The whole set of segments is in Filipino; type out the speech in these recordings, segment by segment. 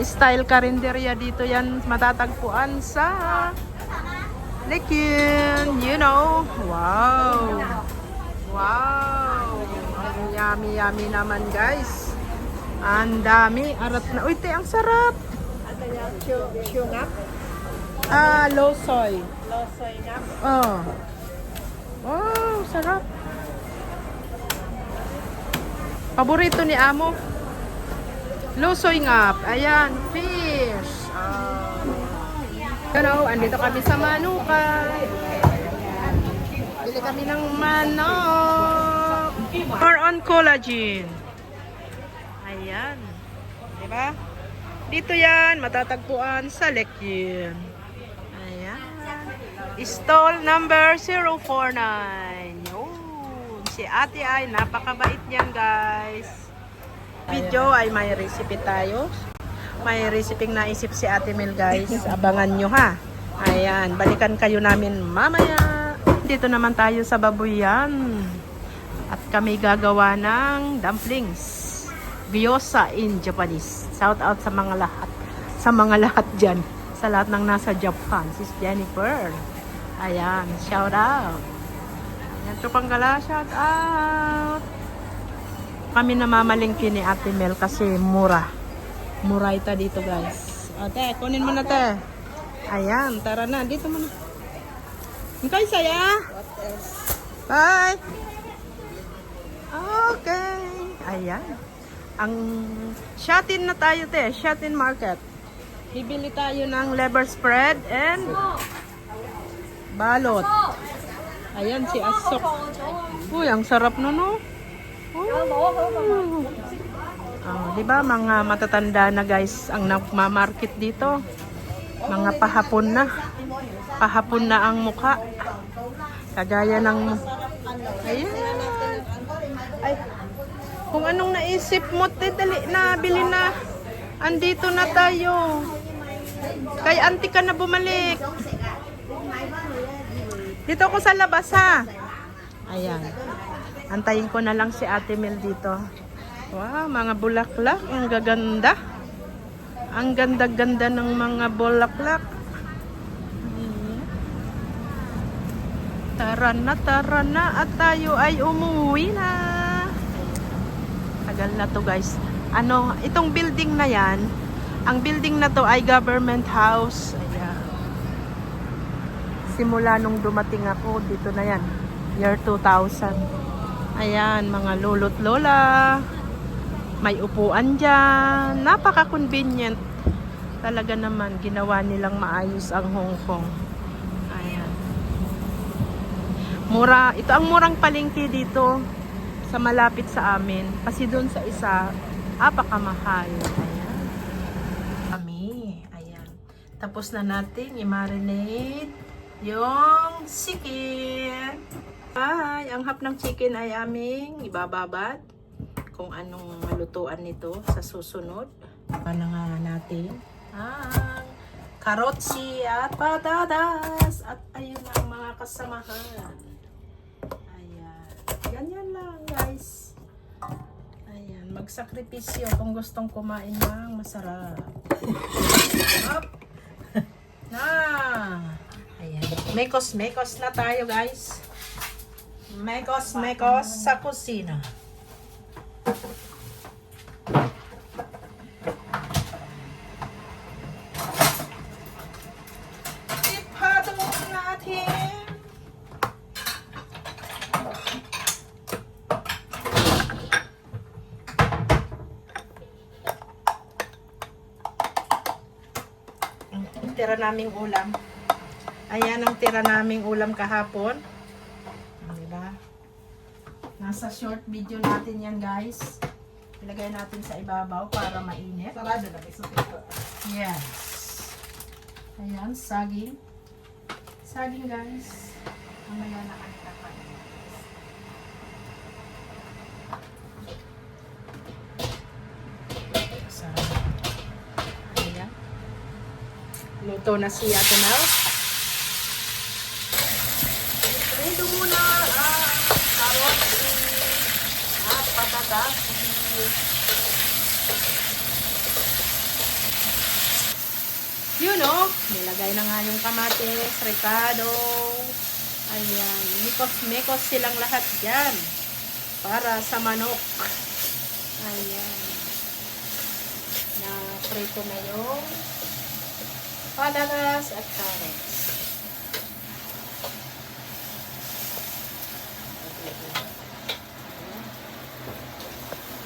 Style karinderya dito yan matatagpuan sa Lequien, you know. Wow. Wow. Ang yummy naman guys. Ang dami. Arat na. Uy, te, ang sarap. Ano yan? Shungap? Low soy. Low soy ngap? Oh. Wow, sarap. Paborito ni Amo. Losoy ngap. Ayan, fish. Andito kami sa Manukan. Bili kami ng manok. More on collagen. Ayan. Diba? Dito yan, matatagpuan sa Lequien. Ayan. Stall number 049. Yun. Si ate ay napakabait niyan guys. Video ay may recipe tayo. May recipe naisip si Ate Mel guys. Abangan nyo ha. Ayan, balikan kayo namin mamaya. Dito naman tayo sa Babuyan. At kami gagawa ng dumplings. Gyoza in Japanese. Shout out sa mga lahat. Sa mga lahat dyan. Sa lahat ng nasa Japan. Sis Jennifer. Ayan, shout out. Ayan, Chupanggala, shout out. Kami namamalingki ni Ate Mel kasi mura. Mura ita dito guys. Ate, kunin mo na te. Ayan, tara na. Dito mo na. Hintay saya. Bye. Okay. Ayan. Ang Shatin na tayo te. Shatin Market. Bibili tayo ng liver spread and balot. Ayan si Asok. Uy, ang sarap no no. Di ba mga matatanda na guys ang nagma-market dito. Mga pahapon na. Pahapon na ang mukha. Kagaya ng ayan. Ay, kung anong naisip mo, dali na, bili na. Andito na tayo. Kay auntie ka na bumalik. Dito ako sa labas ha. Ayan. Antayin ko na lang si Ate Mel dito. Wow, mga bulaklak. Ang gaganda. Ang ganda-ganda ng mga bulaklak. Tara na. At tayo ay umuwi na. Tagal na to guys. Itong building na yan. Ang building na to ay government house. Ayan. Simula nung dumating ako, dito na yan. Year 2000. Ayan, mga lolo't lola. May upuan dyan. Napaka-convenient. Talaga naman, ginawa nilang maayos ang Hong Kong. Ayan. Mura. Ito ang murang palengke dito sa malapit sa amin. Kasi doon sa isa, apakamahal. Ayan. Kami. Ayan. Tapos na natin i-marinate yung chicken. Ay, ang hap ng chicken ay aming ibababad kung anong malutuan nito sa susunod. Para nga natin ang karotsi at patatas at ayun ang mga kasamahan. Ayan. Ganyan lang guys. Ayan. Magsakripisyo kung gustong kumain ng masarap. Up. Na. Ayan. Mekos na tayo guys. Mekos sa kusina. Ipado natin. Ang tira naming ulam. Ayan ang tira naming ulam kahapon. Diba? Nasa short video natin yan guys. Ilagay natin sa ibabaw para mainit. Sarado na may sumito. Yes. Ayan, saging. Saging guys. Mamaya na kantapan. Sarap. Ayan. Luto na si Ate Mel. Ito muna karot at patatas. Yun o, nilagay na nga yung kamatis, ricado. Ayan, mikos-mikos silang lahat dyan. Para sa manok. Ayan. Na prito na yung patatas at carrots.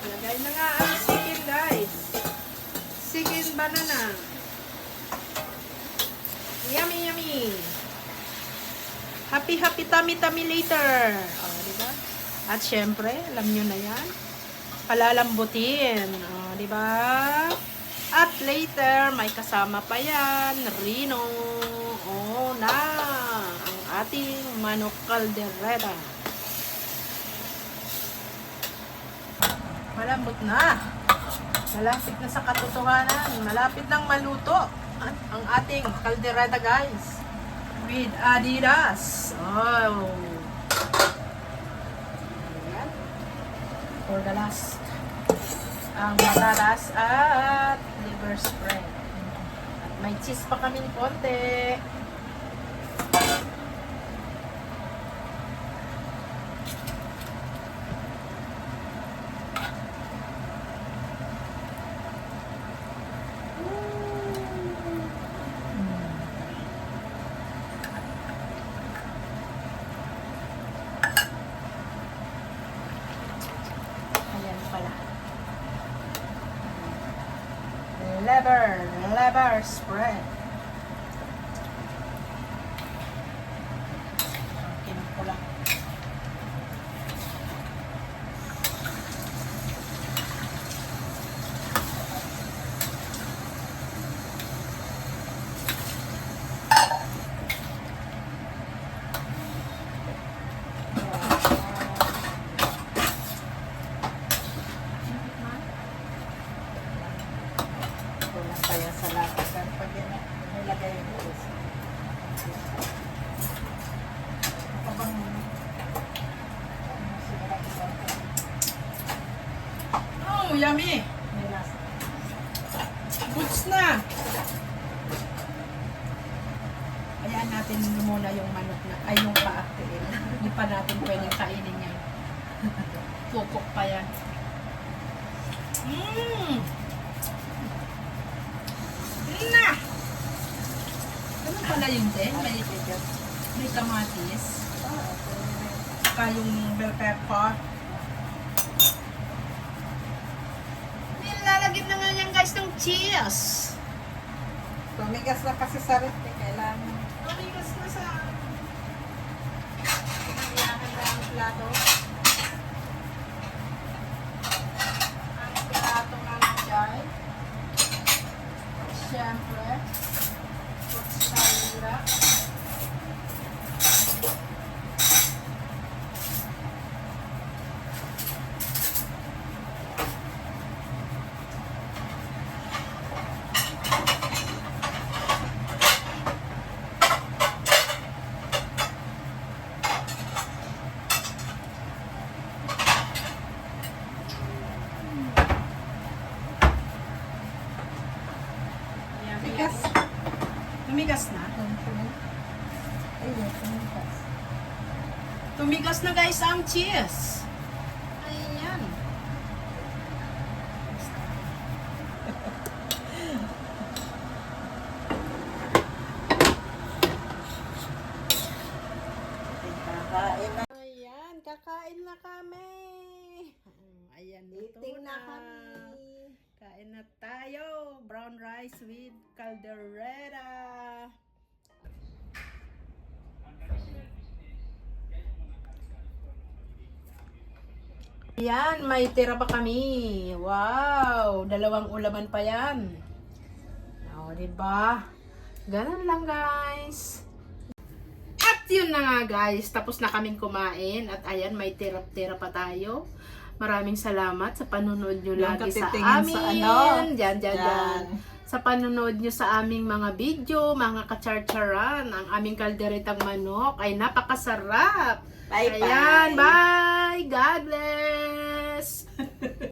Lagay na nga ang chicken, guys. Chicken banana. Yummy, yummy. Happy, happy, tummy, tummy later. O, diba? At syempre, alam nyo na yan. Palalambutin. O, diba? At later, may kasama pa yan. Rino. O, na. Ang ating manok caldereta. Malambot na. Malapit na sa katotohanan. Malapit nang maluto ang ating caldereta, guys. With Adidas. Oh. Ayan. For the last. Ang patatas at liver spread. At may cheese pa kaming konti. Liver spread. Kinapula. Kaya sa lahat kan pag nilagay yung ulos. Oh, yummy! Goods na! Hayaan natin muna yung manok na, ay yung paaktiin. Hindi pa natin pwedeng kainin yan. Pukok pa yan. Na! Ano pala yung din? May kamatis. Saka yung bell pepper. Nilalagyan na nga yan, guys, ng cheese. Tumigas na kasi sa ref, kailangan. Tumigas na sa... Pinagyakan na ang plato. Ang plato ng jay. Siyempre, mozzarella. Tumigas. Tumigas na? Ayun, tumigas. Tumigas na, guys, ang cheese. Ayan. Kakain na. Ayan, kakain na kami. Ayan, luto Eating na na. kami. Kain na tayo. Brown rice with caldereta. Ayan, may tira pa kami. Wow, dalawang ulaman pa yan. O, diba? Ganun lang, guys. At yun na nga, guys. Tapos na kaming kumain. At ayan, may tira-tira pa tayo. Maraming salamat sa panunod nyo Yung lagi sa katitingin amin. sa ano. Diyan. Sa panunod nyo sa aming mga video, mga kacharcharan, ang aming kalderetang manok ay napakasarap. Bye-bye. Ayan, bye! God bless!